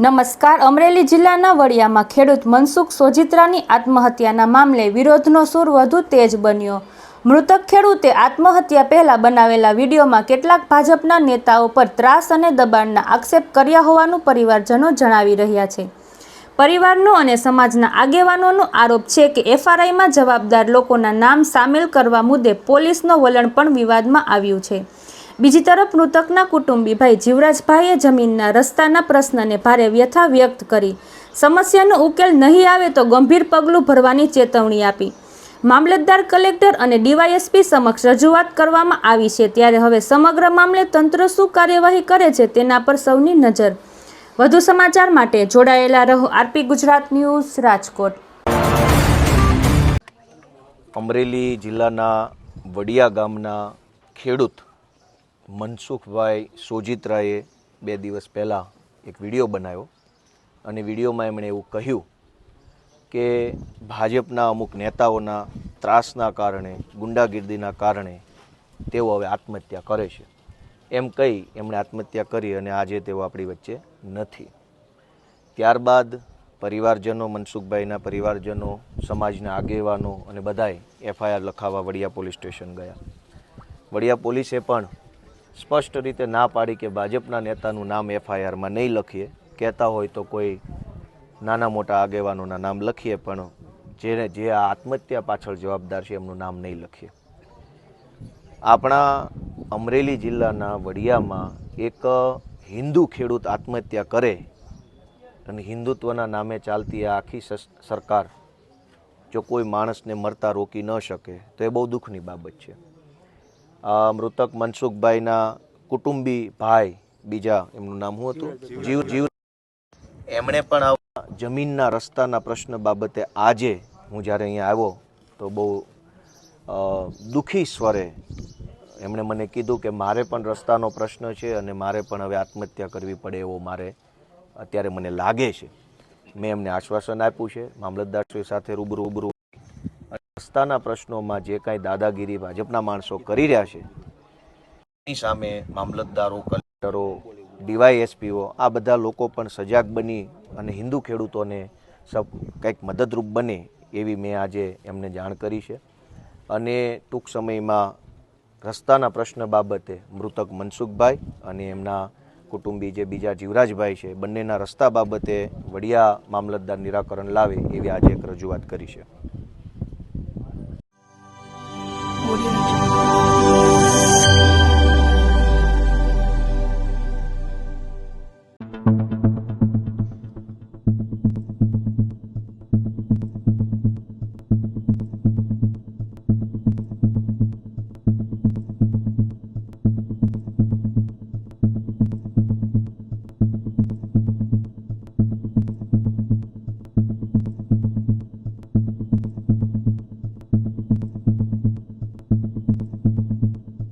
નમસ્કાર. અમરેલી જિલ્લાના વડિયામાં ખેડૂત મનસુખ સોજિત્રાની આત્મહત્યાના મામલે વિરોધનો સૂર વધુ તેજ બન્યો. મૃતક ખેડૂતે આત્મહત્યા પહેલા બનાવેલા વિડીયોમાં કેટલાક ભાજપના નેતાઓ પર ત્રાસ અને દબાણના આક્ષેપ કર્યા હોવાનું પરિવારજનો જણાવી રહ્યા છે. પરિવારનો અને સમાજના આગેવાનોનો આરોપ છે કે એફઆરઆઈમાં જવાબદાર લોકોના નામ સામેલ કરવા મુદ્દે પોલીસનો વલણ પણ વિવાદમાં આવ્યું છે. બીજી તરફ મૃતકના કુટુંબી ભાઈ જીવરાજભાઈએ જમીનના રસ્તાના પ્રશ્નને ભારે વ્યથા વ્યક્ત કરી સમસ્યાનો ઉકેલ નહીં આવે તો ગંભીર પગલું ભરવાની ચેતવણી આપી. મામલતદાર, કલેક્ટર અને ડીવાયએસપી સમક્ષ રજૂઆત કરવામાં આવી છે. ત્યારે હવે સમગ્ર મામલે તંત્ર શું કાર્યવાહી કરે છે તેના પર સૌની નજર. વધુ સમાચાર માટે જોડાયેલા રહો આરપી ગુજરાત ન્યૂઝ, રાજકોટ. અમરેલી જિલ્લાના વડિયા ગામના ખેડૂત મનસુખભાઈ સોજિત્રાએ 2 દિવસ પહેલાં એક વિડીયો બનાવ્યો અને વિડીયોમાં એમણે એવું કહ્યું કે ભાજપના અમુક નેતાઓના ત્રાસના કારણે, ગુંડાગીર્દીના કારણે તેઓ હવે આત્મહત્યા કરે છે. એમ કહી એમણે આત્મહત્યા કરી અને આજે તેઓ આપણી વચ્ચે નથી. ત્યારબાદ પરિવારજનો, મનસુખભાઈના પરિવારજનો, સમાજના આગેવાનો અને બધાએ એફઆઈઆર લખાવવા વડિયા પોલીસ સ્ટેશન ગયા. વડિયા પોલીસે પણ સ્પષ્ટ રીતે ના પાડી કે ભાજપના નેતાનું નામ એફઆઈઆરમાં નહીં લખીએ. કહેતા હોય તો કોઈ નાના મોટા આગેવાનોના નામ લખીએ, પણ જે આ આત્મહત્યા પાછળ જવાબદાર છે એમનું નામ નહીં લખીએ. આપણા અમરેલી જિલ્લાના વડિયામાં એક હિન્દુ ખેડૂત આત્મહત્યા કરે અને હિન્દુત્વના નામે ચાલતી આ આખી સરકાર જો કોઈ માણસને મરતા રોકી ન શકે તો એ બહુ દુઃખની બાબત છે. મૃતક મનસુખભાઈના કુટુંબી ભાઈ, બીજા એમનું નામ શું હતું, જીવ, એમણે પણ આ જમીનના રસ્તાના પ્રશ્ન બાબતે આજે હું જ્યારે અહીંયા આવ્યો તો બહુ દુઃખી સ્વરે એમણે મને કીધું કે મારે પણ રસ્તાનો પ્રશ્ન છે અને મારે પણ હવે આત્મહત્યા કરવી પડે એવો મારે અત્યારે મને લાગે છે. મેં એમને આશ્વાસન આપ્યું છે મામલતદારશ્રી સાથે રૂબરૂ રસ્તાના પ્રશ્નોમાં જે કાંઈ દાદાગીરી ભાજપના માણસો કરી રહ્યા છે એની સામે મામલતદારો, કલેક્ટરો, ડીવાયએસપીઓ આ બધા લોકો પણ સજાગ બની અને હિન્દુ ખેડૂતોને કંઈક મદદરૂપ બને એવી મેં આજે એમને જાણ કરી છે. અને ટૂંક સમયમાં રસ્તાના પ્રશ્ન બાબતે મૃતક મનસુખભાઈ અને એમના કુટુંબી જે બીજા જીવરાજભાઈ છે બંનેના રસ્તા બાબતે વડિયા મામલતદાર નિરાકરણ લાવે એવી આજે એક રજૂઆત કરી છે.